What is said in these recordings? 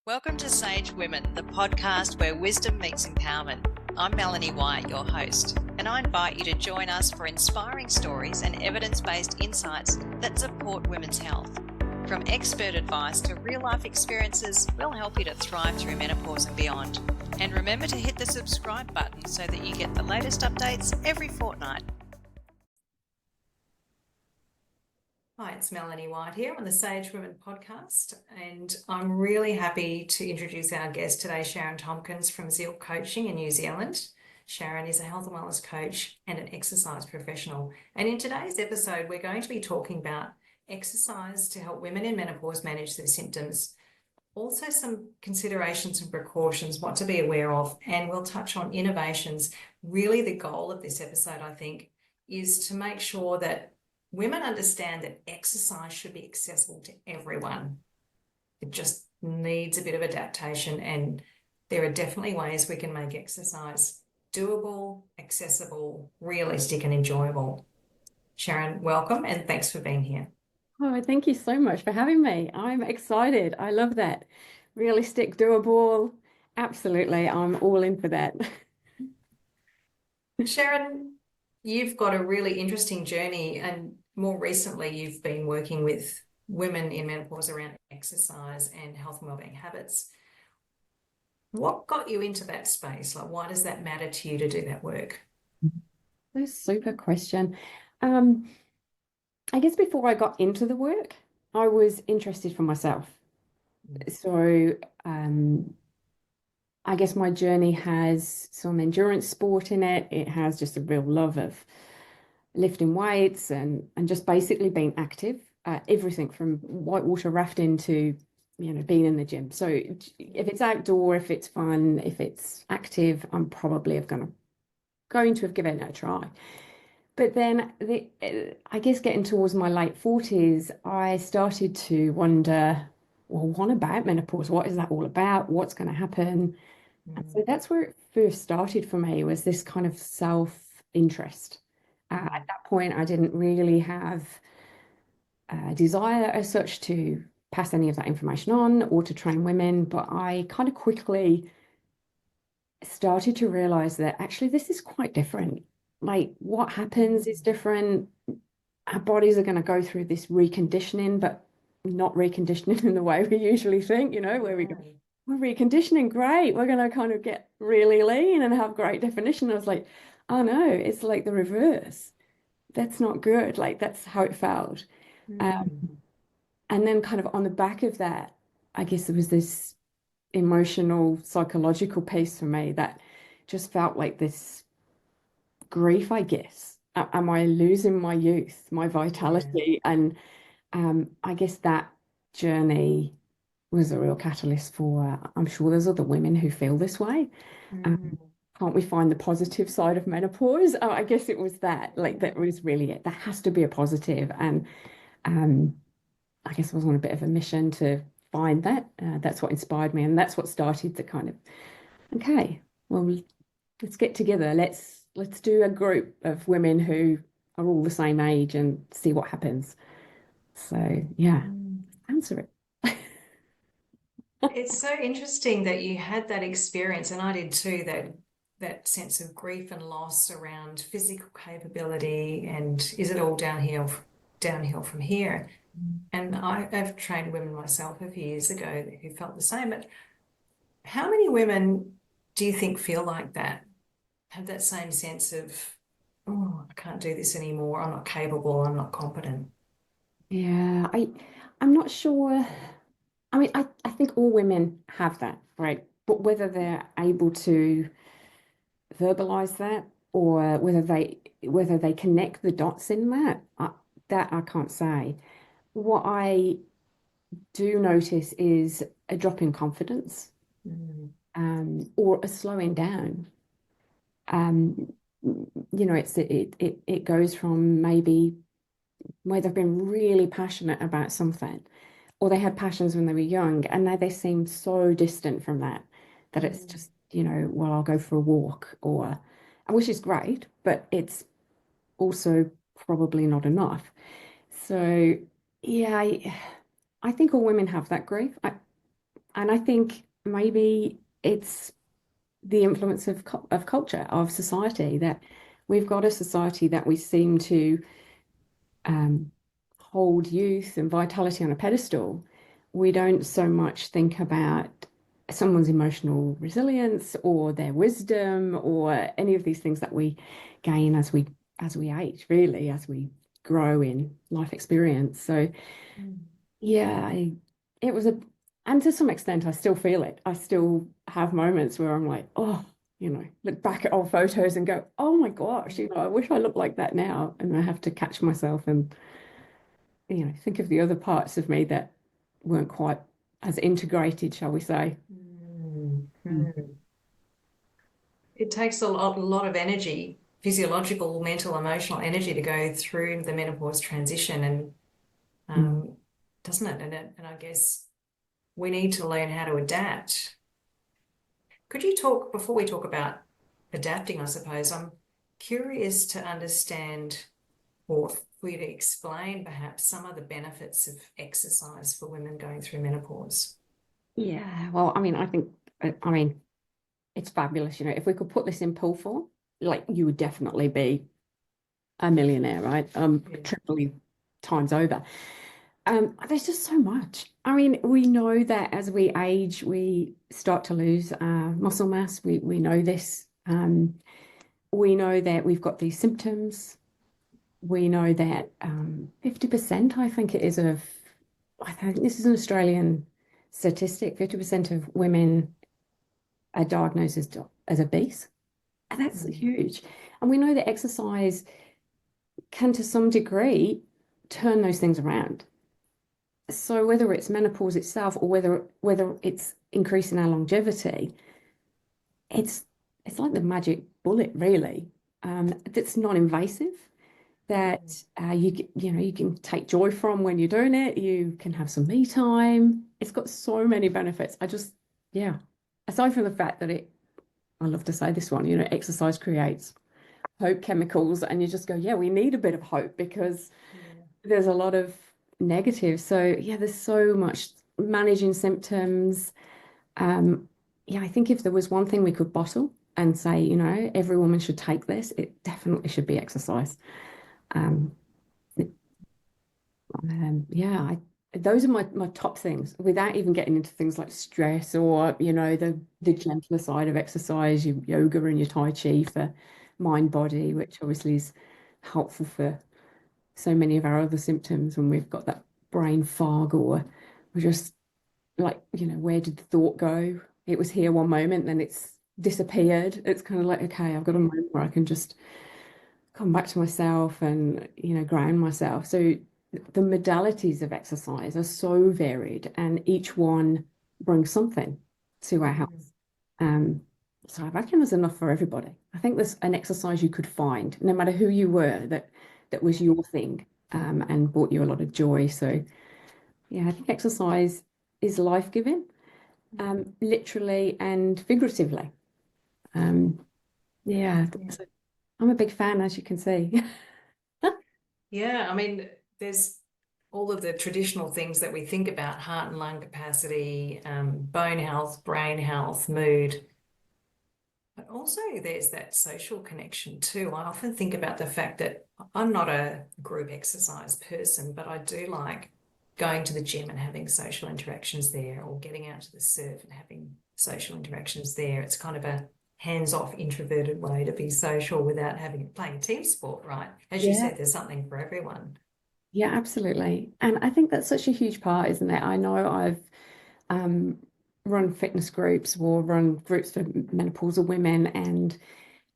Welcome to Sage Women, the podcast where wisdom meets empowerment. I'm Melanie White, your host, and I invite you to join us for inspiring stories and evidence-based insights that support women's health. From expert advice to real-life experiences, we'll help you to thrive through menopause and beyond. And remember to hit the subscribe button so that you get the latest updates every fortnight. Hi, it's Melanie White here on the Sage Women podcast, and I'm really happy to introduce our guest today, Sharon Tomkins from Zeal Coaching in New Zealand. Sharon is a health and wellness coach and an exercise professional. And in today's episode, we're going to be talking about exercise to help women in menopause manage their symptoms, also some considerations and precautions, what to be aware of, and we'll touch on innovations. Really, the goal of this episode, I think, is to make sure that women understand that exercise should be accessible to everyone. It just needs a bit of adaptation, and there are definitely ways we can make exercise doable, accessible, realistic, and enjoyable. Sharon, welcome, and thanks for being here. Oh, thank you so much for having me. I'm excited. I love that. Realistic, doable. Absolutely. I'm all in for that. Sharon, you've got a really interesting journey, and more recently you've been working with women in menopause around exercise and health and wellbeing habits. What got you into that space? Like, why does that matter to you to do that work? That's a super question. I guess before I got into the work, I was interested for myself. So I guess my journey has some endurance sport in it. It has just a real love of lifting weights and just basically being active. Everything from whitewater rafting to being in the gym. So if it's outdoor, if it's fun, if it's active, I'm probably going to have given it a try. But then I guess getting towards my late 40s, I started to wonder, well, what about menopause? What is that all about? What's going to happen? And so that's where it first started for me, was this kind of self-interest. At that point, I didn't really have a desire as such to pass any of that information on or to train women, but I kind of quickly started to realize that actually this is quite different. Like, what happens is different. Our bodies are going to go through this reconditioning, but not reconditioning in the way we usually think, where we go, we're reconditioning, great, we're going to kind of get really lean and have great definition. I was like, oh no, it's like the reverse. That's not good. Like, that's how it felt. And then kind of on the back of that, I guess there was this emotional, psychological piece for me that just felt like this grief, I guess. Am I losing my youth, my vitality? Yeah. And I guess that journey was a real catalyst for, I'm sure there's other women who feel this way. Can't we find the positive side of menopause? Oh, I guess it was that, like, that was really it. There has to be a positive. And I guess I was on a bit of a mission to find that. That's what inspired me. And that's what started to kind of, okay, well, let's get together. Let's do a group of women who are all the same age and see what happens. So yeah, answer it. It's so interesting that you had that experience, and I did too, that sense of grief and loss around physical capability, and is it all downhill from here? And I've trained women myself a few years ago who felt the same. But how many women do you think feel like that? Have that same sense of, oh, I can't do this anymore. I'm not capable. I'm not competent. Yeah, I'm not sure. I mean, I think all women have that, right? But whether they're able to verbalize that or whether they connect the dots in that I can't say. What I do notice is a drop in confidence, or a slowing down. Um, it goes from maybe where they've been really passionate about something, or they had passions when they were young, and now they seem so distant from that it's just, well, I'll go for a walk, which is great, but it's also probably not enough. So yeah, I think all women have that grief. And I think maybe it's the influence of culture, of society, that we've got a society that we seem to um, hold youth and vitality on a pedestal. We don't so much think about someone's emotional resilience or their wisdom or any of these things that we gain as we age, really, as we grow in life experience. So Mm. yeah, it was a, and to some extent, I still feel it. I still have moments where I'm like, oh, look back at old photos and go, oh my gosh, I wish I looked like that now. And I have to catch myself and, think of the other parts of me that weren't quite as integrated, shall we say. Mm. Mm. Mm. It takes a lot of energy, physiological, mental, emotional energy to go through the menopause transition, and Mm. doesn't it? And I guess we need to learn how to adapt. Could you talk, before we talk about adapting, I suppose, I'm curious to understand, or for you to explain perhaps some of the benefits of exercise for women going through menopause. Yeah, well, I think, it's fabulous. If we could put this in pill form, like you would definitely be a millionaire, right? Yeah. Triply times over. There's just so much. We know that as we age, we start to lose muscle mass. We know this. We know that we've got these symptoms. We know that 50%, I think it is, I think this is an Australian statistic, 50% of women are diagnosed as obese. And that's Mm. huge. And we know that exercise can, to some degree, turn those things around. So whether it's menopause itself or whether it's increasing our longevity, it's it's like the magic bullet, really. That's non-invasive. Mm. That you can take joy from when you're doing it. You can have some me time. It's got so many benefits. Yeah. Aside from the fact that I love to say this one, exercise creates hope chemicals, and you just go, yeah, we need a bit of hope because Yeah. there's a lot of negative. So yeah, there's so much managing symptoms. Um, yeah, I think if there was one thing we could bottle and say, every woman should take this, it definitely should be exercise. Um, yeah, those are my top things without even getting into things like stress or, the gentler side of exercise, your yoga and your Tai Chi for mind body, which obviously is helpful for so many of our other symptoms when we've got that brain fog or we're just like, where did the thought go? It was here one moment, then it's disappeared. It's kind of like, okay, I've got a Yeah. moment where I can just come back to myself and, ground myself. So the modalities of exercise are so varied and each one brings something to our Mm. health. Um, so I reckon there's enough for everybody. I think there's an exercise you could find, no matter who you were, that was Yeah. your thing, and brought you a lot of joy. So yeah, I think exercise is life-giving, literally and figuratively. Um, yeah, Yeah. so I'm a big fan, as you can see. Yeah, I mean, there's all of the traditional things that we think about: heart and lung capacity, bone health, brain health, mood. But also, there's that social connection too. I often think about the fact that I'm not a group exercise person, but I do like going to the gym and having social interactions there, or getting out to the surf and having social interactions there. It's kind of a hands-off, introverted way to be social without having playing a team sport, right? As you Yeah. said, there's something for everyone. Yeah, absolutely. And I think that's such a huge part, isn't it? I know I've um, run fitness groups or run groups for menopausal women, and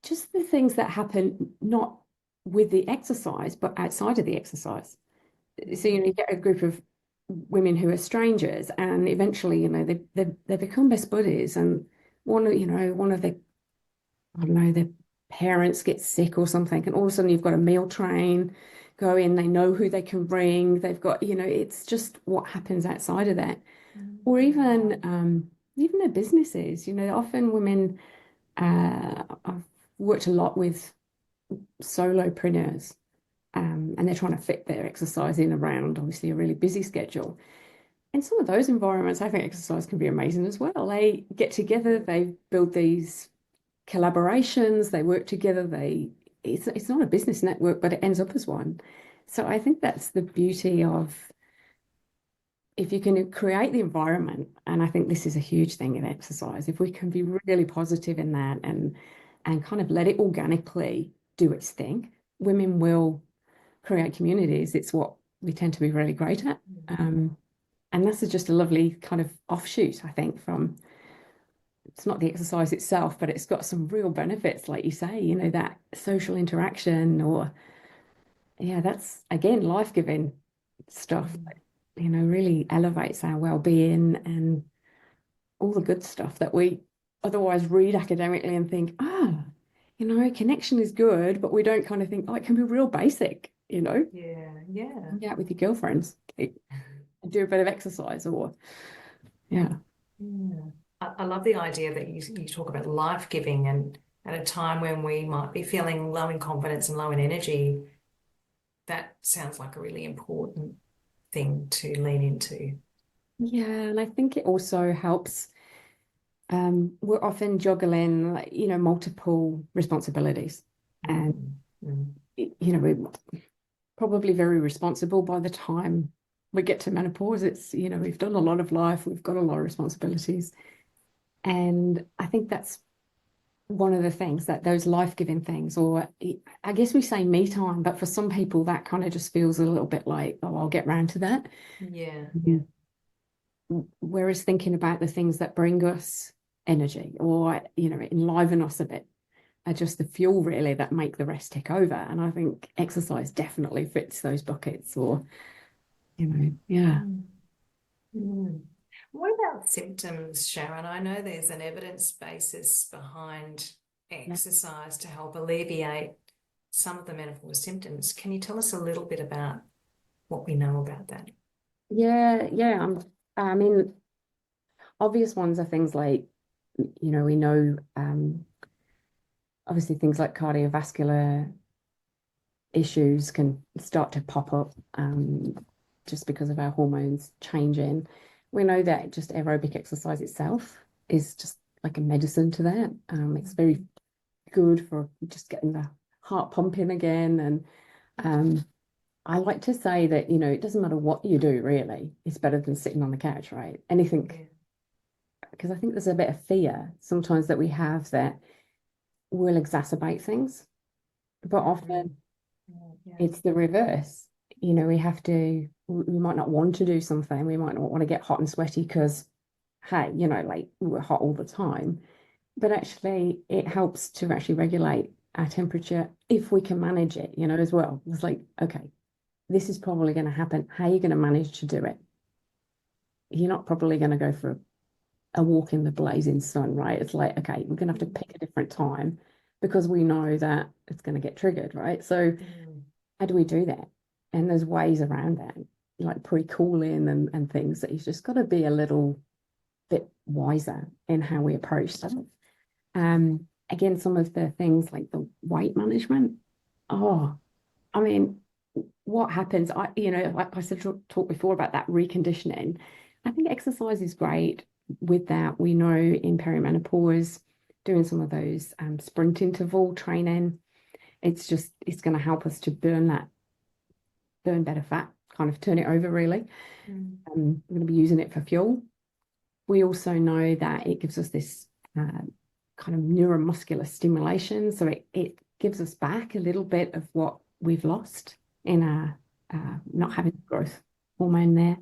just the things that happen not with the exercise, but outside of the exercise. So, Mm. you get a group of women who are strangers, and eventually, they become best buddies. And one of the, I don't know, the parents get sick or something, and all of a sudden you've got a meal train go in, they know who they can bring, they've got, it's just what happens outside of that. Or even their businesses, often women, I've worked a lot with solopreneurs, and they're trying to fit their exercise in around obviously a really busy schedule. in some of those environments, I think exercise can be amazing as well. They get together, they build these collaborations, they work together, it's not a business network, but it ends up as one. So I think that's the beauty of if you can create the environment, and I think this is a huge thing in exercise, if we can be really positive in that and kind of let it organically do its thing, women will create communities. It's what we tend to be really great at. And that's just a lovely kind of offshoot, I think, from it's not the exercise itself, but it's got some real benefits, like you say, you know, that social interaction or yeah, that's again life-giving stuff that, you know, really elevates our well-being and all the good stuff that we otherwise read academically and think, you know, connection is good, but we don't kind of think, oh, it can be real basic, you know. Yeah. Out with your girlfriends, do a bit of exercise or yeah. I love the idea that you talk about life-giving and at a time when we might be feeling low in confidence and low in energy, that sounds like a really important thing to lean into. Yeah, and I think it also helps. We're often juggling, like, you know, multiple responsibilities, and you know, we're probably very responsible by the time we get to menopause. It's, you know, we've done a lot of life, we've got a lot of responsibilities, and I think that's one of the things that those life-giving things, or I guess we say me time, but for some people that kind of just feels a little bit like, oh, I'll get round to that. Yeah. Whereas thinking about the things that bring us energy or, you know, enliven us a bit are just the fuel really that make the rest take over. And I think exercise definitely fits those buckets or, you know, yeah. Mm. What about symptoms, Sharon? I know there's an evidence basis behind Yeah. exercise to help alleviate some of the menopause symptoms. Can you tell us a little bit about what we know about that? Yeah. I mean, obvious ones are things like, you know, we know obviously things like cardiovascular issues can start to pop up just because of our hormones changing. We know that just aerobic exercise itself is just like a medicine to that. It's very good for just getting the heart pumping again. And I like to say that, you know, it doesn't matter what you do, really. It's better than sitting on the couch, right? Anything, because I think there's a bit of fear sometimes that we have that will exacerbate things, but often it's the reverse. You know, we might not want to do something. We might not want to get hot and sweaty because, hey, you know, like we're hot all the time. But actually, it helps to actually regulate our temperature if we can manage it, you know, as well. It's like, okay, this is probably going to happen. How are you going to manage to do it? You're not probably going to go for a walk in the blazing sun, right? It's like, okay, we're going to have to pick a different time because we know that it's going to get triggered, right? So how do we do that? And there's ways around that, like pre-cooling and things that you've just got to be a little bit wiser in how we approach stuff. Again, some of the things like the weight management. Oh, I mean, what happens? You know, like I said, talked before about that reconditioning. I think exercise is great with that. We know in perimenopause, doing some of those sprint interval training, it's going to help us to burn better fat, kind of turn it over really. We're going to be using it for fuel. We also know that it gives us this kind of neuromuscular stimulation. So it gives us back a little bit of what we've lost in our not having growth hormone there.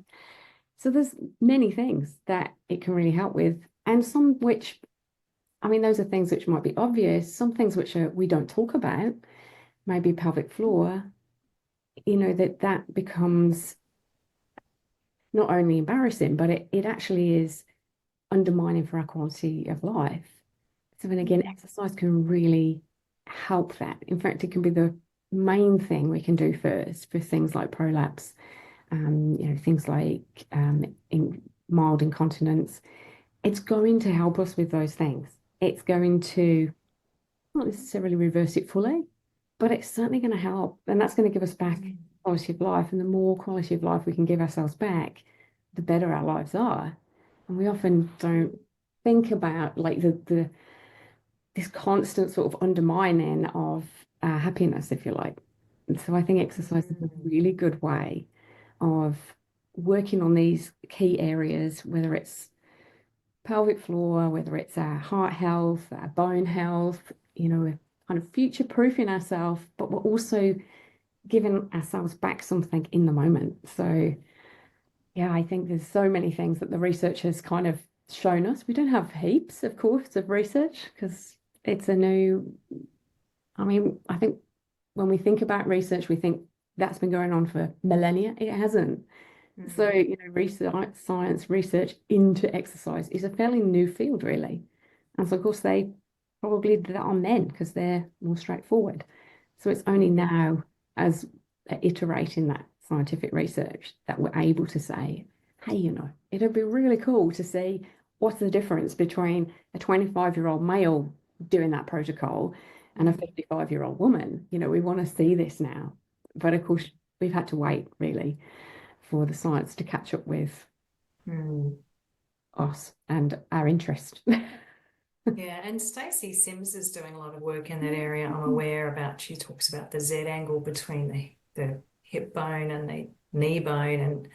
So there's many things that it can really help with. And some which, I mean, those are things which might be obvious. Some things which we don't talk about, maybe pelvic floor, you know, that becomes not only embarrassing, but it actually is undermining for our quality of life. So then again, exercise can really help that. In fact, it can be the main thing we can do first for things like prolapse, you know, things like in mild incontinence. It's going to help us with those things. It's going to not necessarily reverse it fully, but it's certainly going to help. And that's going to give us back quality of life. And the more quality of life we can give ourselves back, the better our lives are. And we often don't think about like the this constant sort of undermining of our happiness, if you like. And so I think exercise is a really good way of working on these key areas, whether it's pelvic floor, whether it's our heart health, our bone health, we're kind of future-proofing ourselves, but we're also giving ourselves back something in the moment. So yeah, I think there's so many things that the research has kind of shown us. We don't have heaps, of course, of research because it's a new, I mean, I think when we think about research, we think that's been going on for millennia. It hasn't. So, research, science, research into exercise is a fairly new field, really. And so, of course, they are men because they're more straightforward. So it's only now, as they're iterating that scientific research, that we're able to say, hey, it'd be really cool to see what's the difference between a 25-year-old male doing that protocol and a 55-year-old woman. We want to see this now. But of course, we've had to wait, really, for the science to catch up with us and our interest. Yeah, and Stacey Sims is doing a lot of work in that area. I'm aware about, she talks about the Z angle between the hip bone and the knee bone, and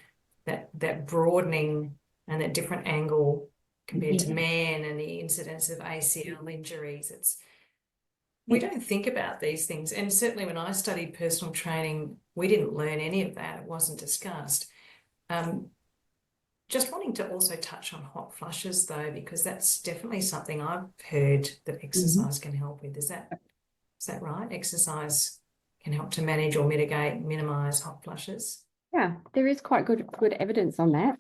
that broadening and that different angle compared to men, and the incidence of ACL injuries. We don't think about these things. And certainly when I studied personal training, we didn't learn any of that. It wasn't discussed. Just wanting to also touch on hot flushes though, because that's definitely something I've heard that exercise can help with. Is that right? Exercise can help to manage or mitigate, minimize hot flushes. Yeah, there is quite good evidence on that.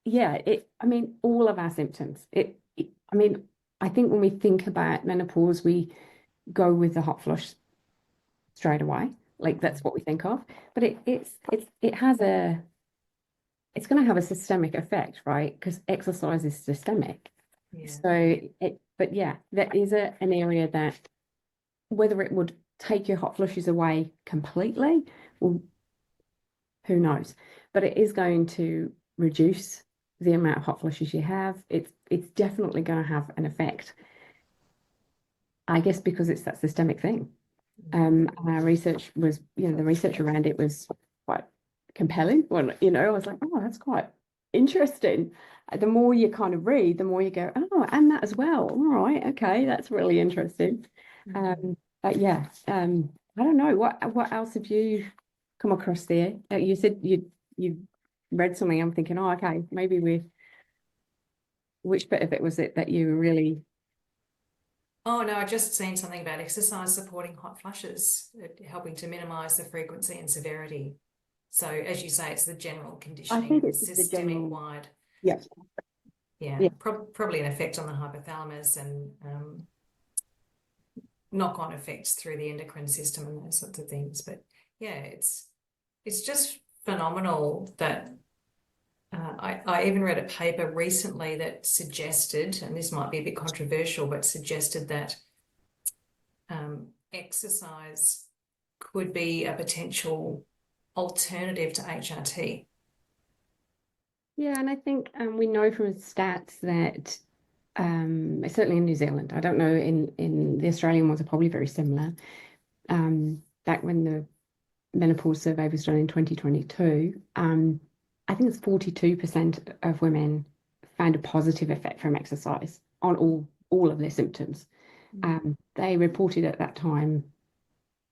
Yeah, I mean, all of our symptoms. I mean, I think when we think about menopause, we go with the hot flush straight away. Like that's what we think of. But it's going to have a systemic effect, right? Because exercise is systemic. Yeah. So but yeah, that is an area that whether it would take your hot flushes away completely, well, who knows? But it is going to reduce the amount of hot flushes you have. It's definitely going to have an effect. I guess because it's that systemic thing. Our research was, the research around it was quite compelling. Well, I was like, oh, that's quite interesting. The more you kind of read, the more you go, oh, and that as well. All right, okay, that's really interesting. But yeah, I don't know. What else have you come across there? You said you read something. I'm thinking, oh, okay, maybe which bit of it was it that you really? Oh no, I just seen something about exercise supporting hot flushes, helping to minimize the frequency and severity. So as you say, it's the general I conditioning think and it's the systemic general. wide. Yes. Yeah, Yeah. probably an effect on the hypothalamus and knock-on effects through the endocrine system and those sorts of things. But yeah, it's just phenomenal that I even read a paper recently that suggested, and this might be a bit controversial, but suggested that exercise could be a potential alternative to HRT. Yeah, and I think we know from stats that certainly in New Zealand, I don't know in the Australian ones are probably very similar. Back when the menopause survey was done in 2022, I think it's 42% of women found a positive effect from exercise on all of their symptoms. They reported at that time,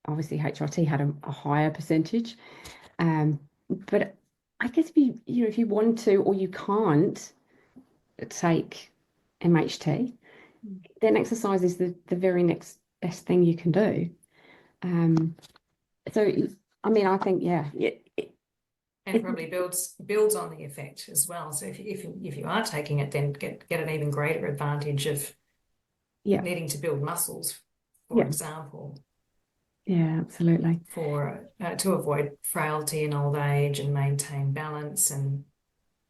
obviously HRT had a higher percentage, but I guess if you want to or you can't take MHT, then exercise is the very next best thing you can do. So, I mean, I think, yeah, And it probably builds on the effect as well. So if you are taking it, then get an even greater advantage of yeah, needing to build muscles, for yeah, example, yeah, absolutely. for to avoid frailty in old age and maintain balance and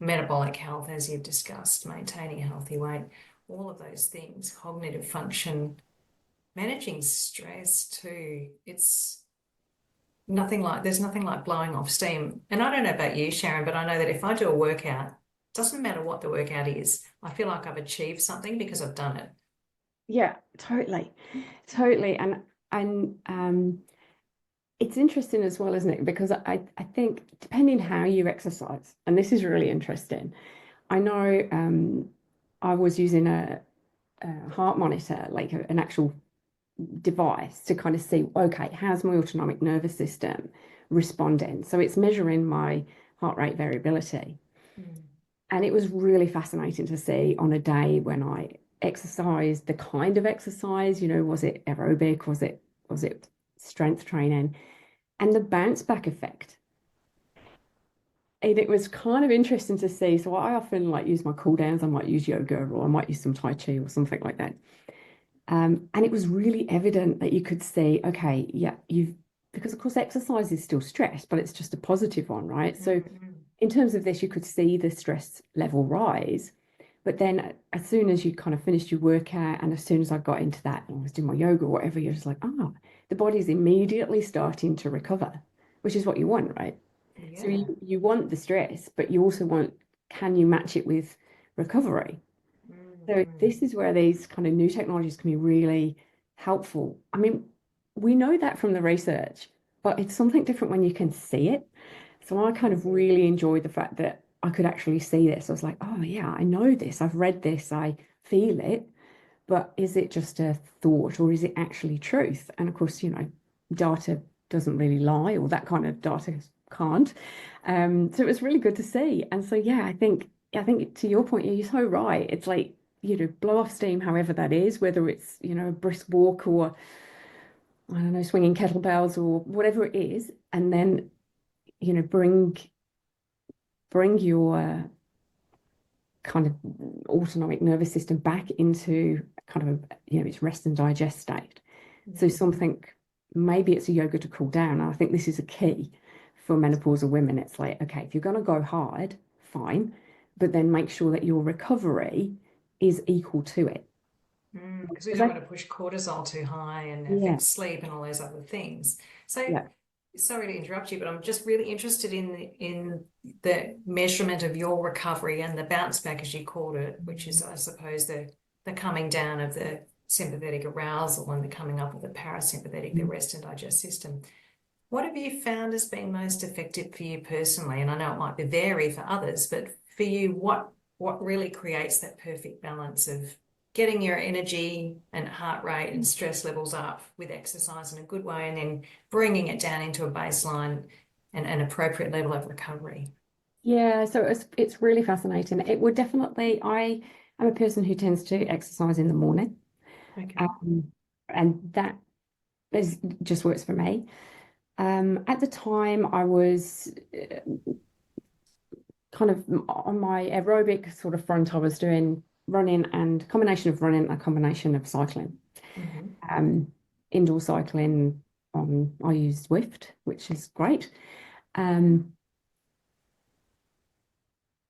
metabolic health, as you've discussed, maintaining a healthy weight, all of those things, cognitive function, managing stress too. there's nothing like blowing off steam. And I don't know about you, Sharon, but I know that if I do a workout, it doesn't matter what the workout is, I feel like I've achieved something because I've done it. Yeah, totally. Totally. And it's interesting as well, isn't it? Because I think depending how you exercise, and this is really interesting. I know I was using a heart monitor, like an actual device to kind of see, okay, how's my autonomic nervous system responding? So it's measuring my heart rate variability. Mm. And it was really fascinating to see on a day when I exercised, the kind of exercise, was it aerobic? Was it strength training? And the bounce back effect. And it was kind of interesting to see. So I often like use my cool downs. I might use yoga or I might use some Tai Chi or something like that. And it was really evident that you could see, okay, yeah, because of course exercise is still stress, but it's just a positive one, right? So Mm. in terms of this, you could see the stress level rise. But then as soon as you kind of finished your workout and as soon as I got into that and I was doing my yoga or whatever, you're just like, the body's immediately starting to recover, which is what you want, right? So Yeah. you want the stress, but you also want, can you match it with recovery? So Mm. this is where these kind of new technologies can be really helpful. I mean, we know that from the research, but it's something different when you can see it. So I kind of really enjoyed the fact that I could actually see this. I was like, oh yeah, I know this. I've read this. I feel it. But is it just a thought or is it actually truth? And of course, data doesn't really lie, or that kind of data can't. So it was really good to see. And so yeah, I think to your point, you're so right. It's like, blow off steam, however that is, whether it's, a brisk walk or I don't know, swinging kettlebells or whatever it is, and then, bring your kind of autonomic nervous system back into kind of its rest and digest state. So Mm. something, maybe it's a yoga to cool down. And I think this is a key for menopausal women. It's like, okay, if you're going to go hard, fine, but then make sure that your recovery is equal to it. Because we Because don't want to push cortisol too high and yeah, affect sleep and all those other things. So, yeah. sorry to interrupt you, but I'm just really interested in the measurement of your recovery and the bounce back, as you called it, which is, I suppose, the coming down of the sympathetic arousal and the coming up of the parasympathetic, the rest and digest system. What have you found has been most effective for you personally? And I know it might be vary for others, but for you, what really creates that perfect balance of getting your energy and heart rate and stress levels up with exercise in a good way, and then bringing it down into a baseline and an appropriate level of recovery? Yeah, so it's really fascinating. It would definitely, I am a person who tends to exercise in the morning. Okay. Um, and that just works for me. At the time, I was kind of on my aerobic sort of front. I was doing running and a combination of running and a combination of cycling. Mm-hmm. Um, Indoor cycling I use Swift, which is great. Um,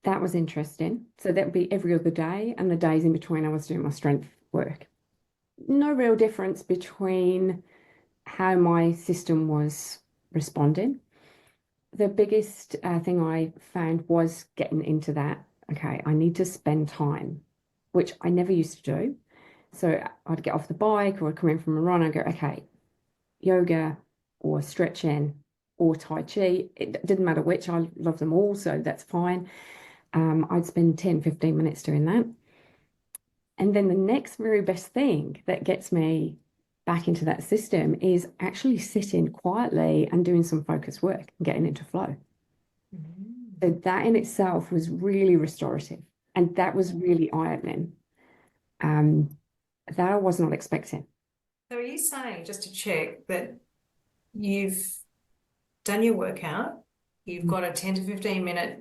that was interesting. So that would be every other day, and the days in between, I was doing my strength work. No real difference between how my system was responding. The biggest thing I found was getting into that. Okay, I need to spend time, which I never used to do. So I'd get off the bike or I'd come in from a run. I'd go, okay, yoga or stretching or Tai Chi. It didn't matter which, I love them all, so that's fine. I'd spend 10, 15 minutes doing that. And then the next very best thing that gets me back into that system is actually sitting quietly and doing some focus work and getting into flow. Mm-hmm. So that in itself was really restorative. And that was really eye-opening. Um, that I was not expecting. So are you saying, just to check, that you've done your workout, you've got a 10 to 15 minute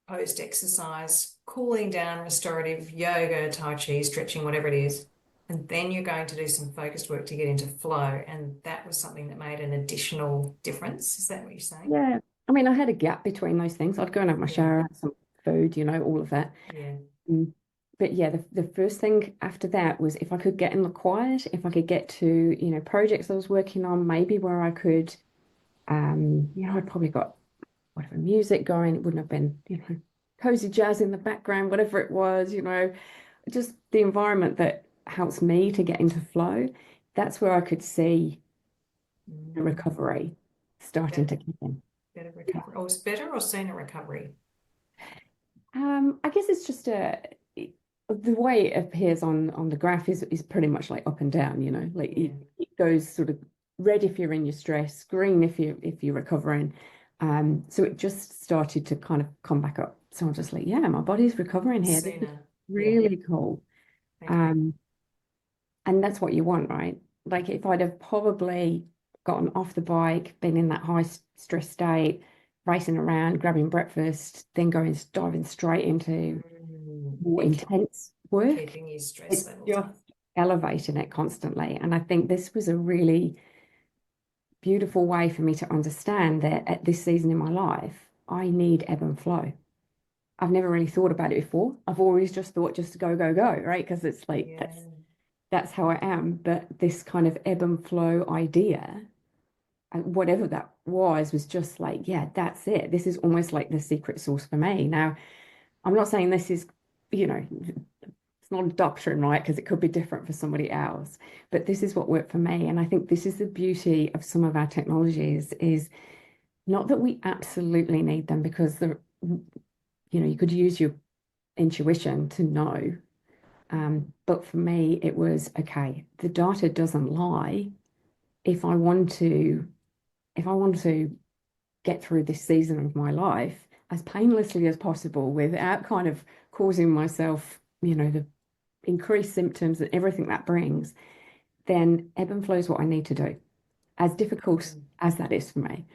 post exercise, cooling down, restorative yoga, Tai Chi, stretching, whatever it is. And then you're going to do some focused work to get into flow. And that was something that made an additional difference. Is that what you're saying? Yeah. I mean, I had a gap between those things. I'd go and have my Yeah. shower, have some food, all of that. Yeah. Mm. But yeah, the first thing after that was if I could get in the quiet, if I could get to, projects I was working on, maybe where I could I'd probably got whatever music going. It wouldn't have been, cozy jazz in the background, whatever it was, just the environment that helps me to get into flow. That's where I could see the Mm. recovery starting Better, to kick in. better recovery. Or it's better or sooner recovery. I guess it's just the way it appears on the graph is pretty much like up and down, like Yeah. it goes sort of red if you're in your stress, green if you're recovering. So it just started to kind of come back up. So I'm just like, yeah, my body's recovering here. This is Sooner. Yeah. really cool. Okay. Um, and that's what you want, right? Like if I'd have probably gotten off the bike, been in that high stress state, racing around, grabbing breakfast, then diving straight into more And intense work, keeping your stress it's levels just up. elevating it constantly. And I think this was a really beautiful way for me to understand that at this season in my life, I need ebb and flow. I've never really thought about it before. I've always just thought just to go, go, go, right? Because it's like Yeah. that's how I am. But this kind of ebb and flow idea, and whatever that was just like, yeah, that's it. This is almost like the secret sauce for me. Now, I'm not saying this is, it's not a doctrine, right? Because it could be different for somebody else. But this is what worked for me. And I think this is the beauty of some of our technologies is not that we absolutely need them because you could use your intuition to know. But for me, it was okay, the data doesn't lie. If I want to, if I want to get through this season of my life as painlessly as possible without kind of causing myself, the increased symptoms and everything that brings, then ebb and flow is what I need to do, as difficult Mm. as that is for me.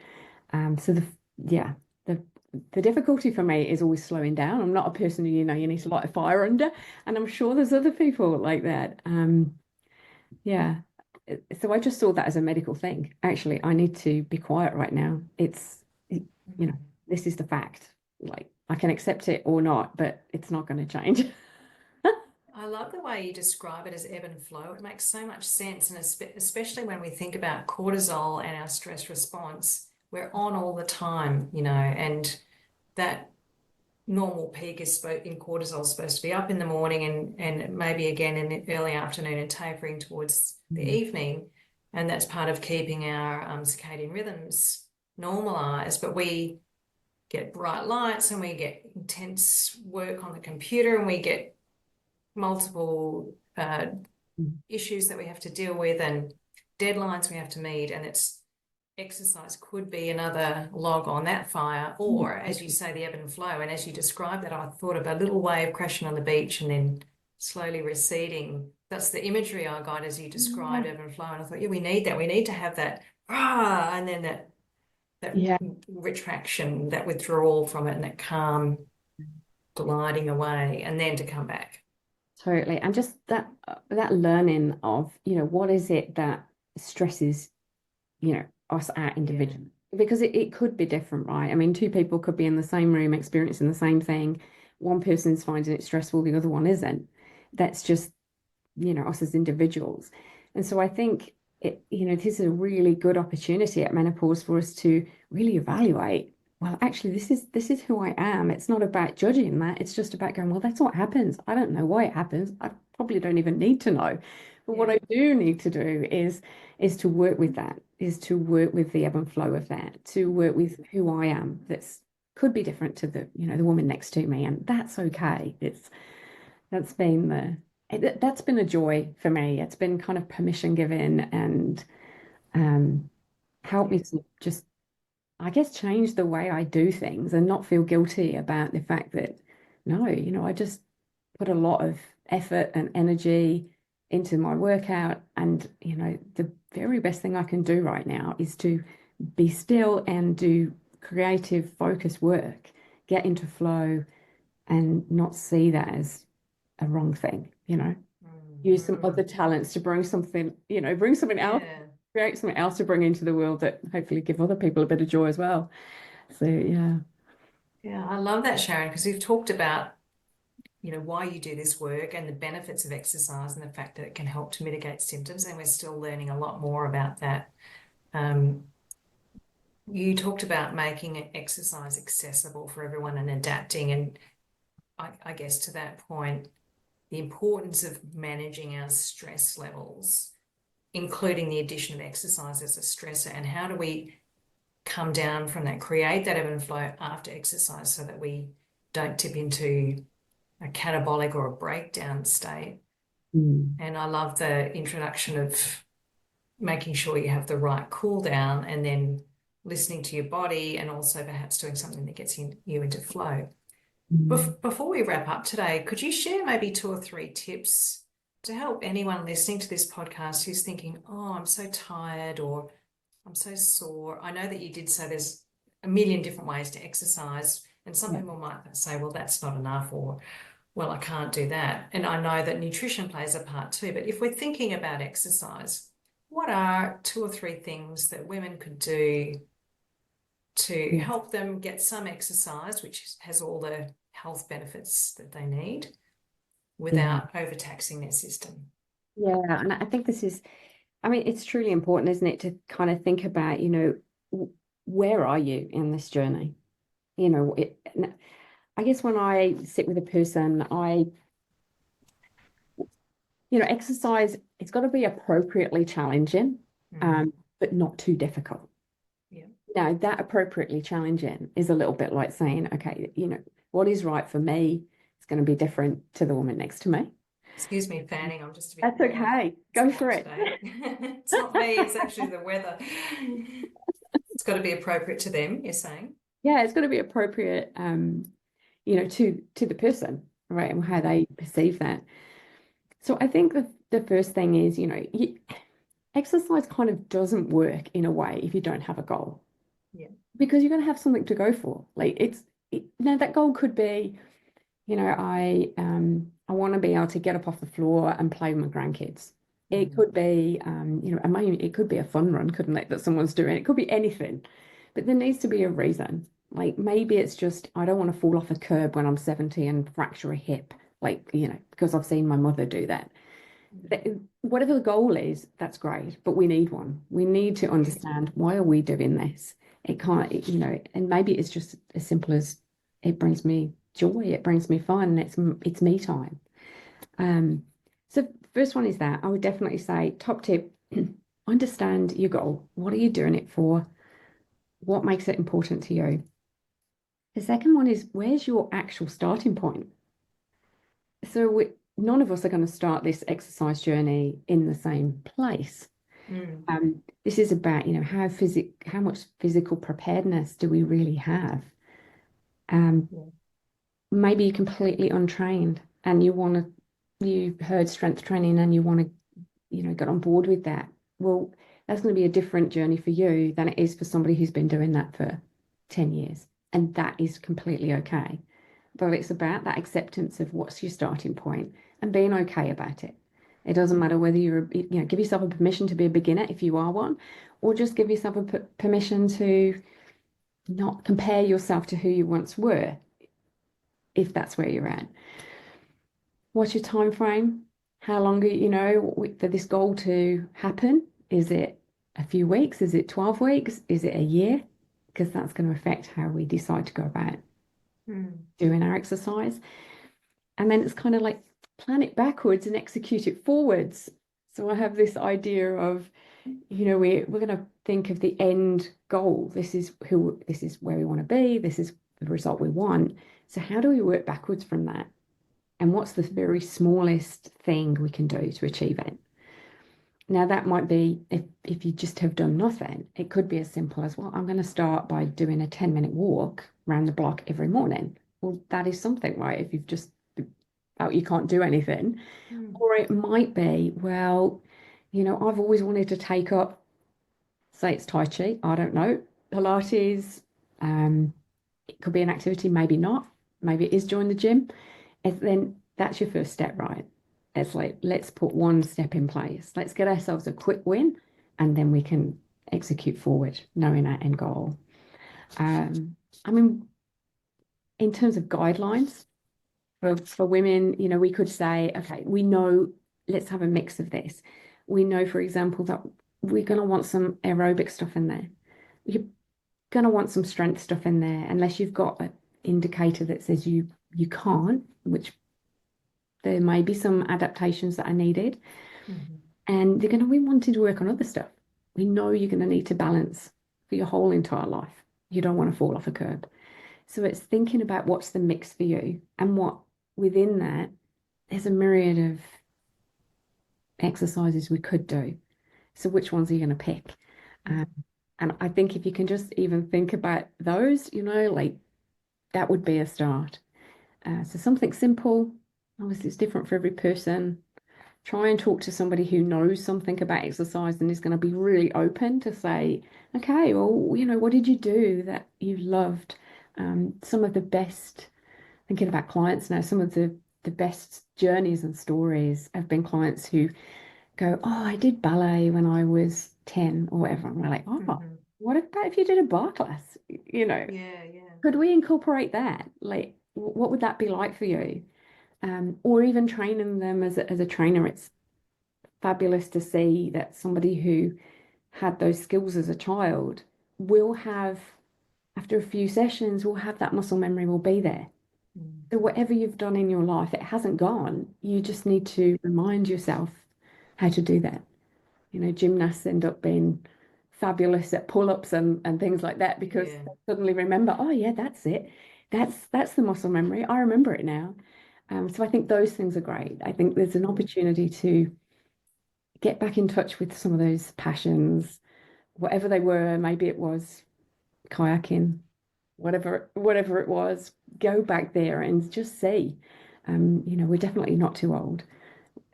So yeah, the the difficulty for me is always slowing down. I'm not a person who, you need to light a fire under, and I'm sure there's other people like that. Yeah. So I just saw that as a medical thing. Actually, I need to be quiet right now. You know, this is the fact. Like I can accept it or not, but it's not going to change. I love the way you describe it as ebb and flow. It makes so much sense, and especially when we think about cortisol and our stress response, we're on all the time, and that normal peak in cortisol is supposed to be up in the morning and maybe again in the early afternoon and tapering towards the Mm. evening. And that's part of keeping our circadian rhythms normalized. But we get bright lights and we get intense work on the computer and we get multiple issues that we have to deal with and deadlines we have to meet. And it's exercise could be another log on that fire, or as you say, the ebb and flow. And as you described that, I thought of a little wave crashing on the beach and then slowly receding. That's the imagery I got as you described Yeah. ebb and flow. And I thought, yeah, we need that. We need to have that and then that Yeah, retraction, that withdrawal from it, and that calm gliding away, and then to come back. totally. And just that learning of, what is it that stresses us at Yeah. individual because it could be different, right? I mean, two people could be in the same room experiencing the same thing. One person's finding it stressful, the other one isn't. That's just, us as individuals. And so I think this is a really good opportunity at menopause for us to really evaluate. Well, actually, this is who I am. It's not about judging that. It's just about going, well, that's what happens. I don't know why it happens. I probably don't even need to know. But what Yeah. I do need to do is to work with that, is to work with the ebb and flow of that, to work with who I am. That's could be different to the woman next to me, and that's okay. That's been that's been a joy for me. It's been kind of permission given and um, helped me Yeah. to just, I guess, change the way I do things and not feel guilty about the fact that, no, I just put a lot of effort and energy into my workout. And, the very best thing I can do right now is to be still and do creative, focused work, get into flow and not see that as a wrong thing, use some other Mm. talents to bring something else, Yeah. create something else to bring into the world that hopefully give other people a bit of joy as well. So yeah. Yeah, I love that, Sharon, because we've talked about, why you do this work and the benefits of exercise and the fact that it can help to mitigate symptoms. And we're still learning a lot more about that. Um, You talked about making exercise accessible for everyone and adapting, and I guess to that point, the importance of managing our stress levels, including the addition of exercise as a stressor, and how do we come down from that, create that ebb and flow after exercise so that we don't tip into a catabolic or a breakdown state. Mm. And I love the introduction of making sure you have the right cool down and then listening to your body and also perhaps doing something that gets you into flow. Mm. Before we wrap up today, could you share maybe 2 or 3 tips to help anyone listening to this podcast who's thinking, oh, I'm so tired or I'm so sore? I know that you did say there's a million different ways to exercise, and some Yeah. people might say, well, that's not enough, or well, I can't do that. And I know that nutrition plays a part too. But if we're thinking about exercise, what are 2 or 3 things that women could do to Yeah. help them get some exercise, which has all the health benefits that they need, Yeah. without overtaxing their system? Yeah. And I think this is, I mean, it's truly important, isn't it, to kind of think about, where are you in this journey? I guess when I sit with a person, exercise, it's got to be appropriately challenging, Mm. but not too difficult. Yeah. Now, that appropriately challenging is a little bit like saying, okay, what is right for me is going to be different to the woman next to me. Excuse me, fanning. I'm just a bit That's warm. okay. It's Go hot for it. today. It's not me, it's actually the weather. It's got to be appropriate to them, you're saying? Yeah, it's got to be appropriate, to the person, right, and how Mm. they perceive that. So I think the first thing is, exercise kind of doesn't work in a way if you don't have a goal, Yeah. because you're going to have something to go for. Like now that goal could be, I want to be able to get up off the floor and play with my grandkids. It Mm. could be, I mean, it could be a fun run, couldn't it, that someone's doing? It could be anything, but there needs to be a reason. Like maybe it's just I don't want to fall off a curb when I'm 70 and fracture a hip, like, because I've seen my mother do that. Whatever the goal is, that's great, but we need one. We need to understand, why are we doing this? It can't, and maybe it's just as simple as it brings me joy, it brings me fun, it's me time. So first one is that I would definitely say top tip, understand your goal. What are you doing it for? What makes it important to you? The second one is, where's your actual starting point? So none of us are going to start this exercise journey in the same place. Mm. This is about, how much physical preparedness do we really have? Um, Yeah. Maybe you're completely untrained and you heard strength training and you want to, get on board with that. Well, that's going to be a different journey for you than it is for somebody who's been doing that for 10 years. And that is completely okay. But it's about that acceptance of what's your starting point and being okay about it. It doesn't matter whether give yourself a permission to be a beginner if you are one, or just give yourself a permission to not compare yourself to who you once were, if that's where you're at. What's your time frame? How long, for this goal to happen? Is it a few weeks? Is it 12 weeks? Is it a year? Because that's going to affect how we decide to go about Mm. doing our exercise. And then it's kind of like plan it backwards and execute it forwards. So I have this idea of, we're going to think of the end goal. This is where we want to be. This is the result we want. So how do we work backwards from that? And what's the very smallest thing we can do to achieve it? Now that might be, if you just have done nothing, it could be as simple as, well, I'm going to start by doing a 10-minute walk around the block every morning. Well, that is something, right? If you've just felt you can't do anything. Mm. Or it might be, well, I've always wanted to take up, say it's Tai Chi, I don't know, Pilates. Um, it could be an activity, maybe not. Maybe it is join the gym. And then that's your first step, right? It's like, let's put one step in place. Let's get ourselves a quick win, and then we can execute forward, knowing our end goal. I mean, in terms of guidelines for women, we could say, okay, we know, let's have a mix of this. We know, for example, that we're going to want some aerobic stuff in there. going to want some strength stuff in there, unless you've got an indicator that says you can't, which there may be some adaptations that are needed. Mhm. And you're going to be wanting to work on other stuff. We know you're going to need to balance for your whole entire life. You don't want to fall off a curb. So it's thinking about what's the mix for you, and what within that, there's a myriad of exercises we could do. So which ones are you going to pick? Um, and I think if you can just even think about those, like that would be a start. So something simple, obviously it's different for every person. Try and talk to somebody who knows something about exercise and is going to be really open to say, okay, well, what did you do that you loved? Some of the best, thinking about clients now, some of the best journeys and stories have been clients who go, oh, I did ballet when I was 10 or whatever. And we're like, oh, Mhm. what about if you did a bar class? Yeah, yeah. Could we incorporate that? Like, what would that be like for you? Or even training them as a trainer. It's fabulous to see that somebody who had those skills as a child will have, after a few sessions, will have that muscle memory will be there. Mm. So whatever you've done in your life, it hasn't gone. You just need to remind yourself how to do that. Gymnasts end up being fabulous at pull-ups and things like that because Yeah. they suddenly remember, oh yeah, that's it. That's the muscle memory. I remember it now. So I think those things are great. I think there's an opportunity to get back in touch with some of those passions, whatever they were. Maybe it was kayaking, whatever it was. Go back there and just see. We're definitely not too old.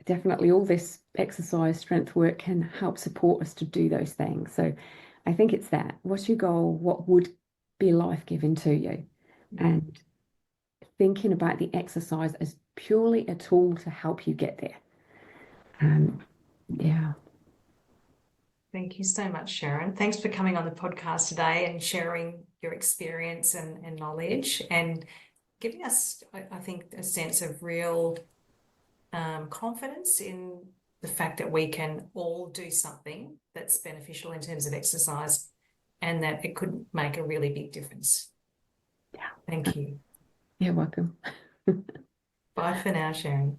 Definitely all this exercise, strength work can help support us to do those things. So I think it's that. What's your goal? What would be life-giving to you? Mm. And thinking about the exercise as purely a tool to help you get there. Yeah. Thank you so much, Sharon. Thanks for coming on the podcast today and sharing your experience and knowledge and giving us, I think, a sense of real confidence in the fact that we can all do something that's beneficial in terms of exercise and that it could make a really big difference. Yeah. Thank you. You're welcome. Bye for now, Sharon.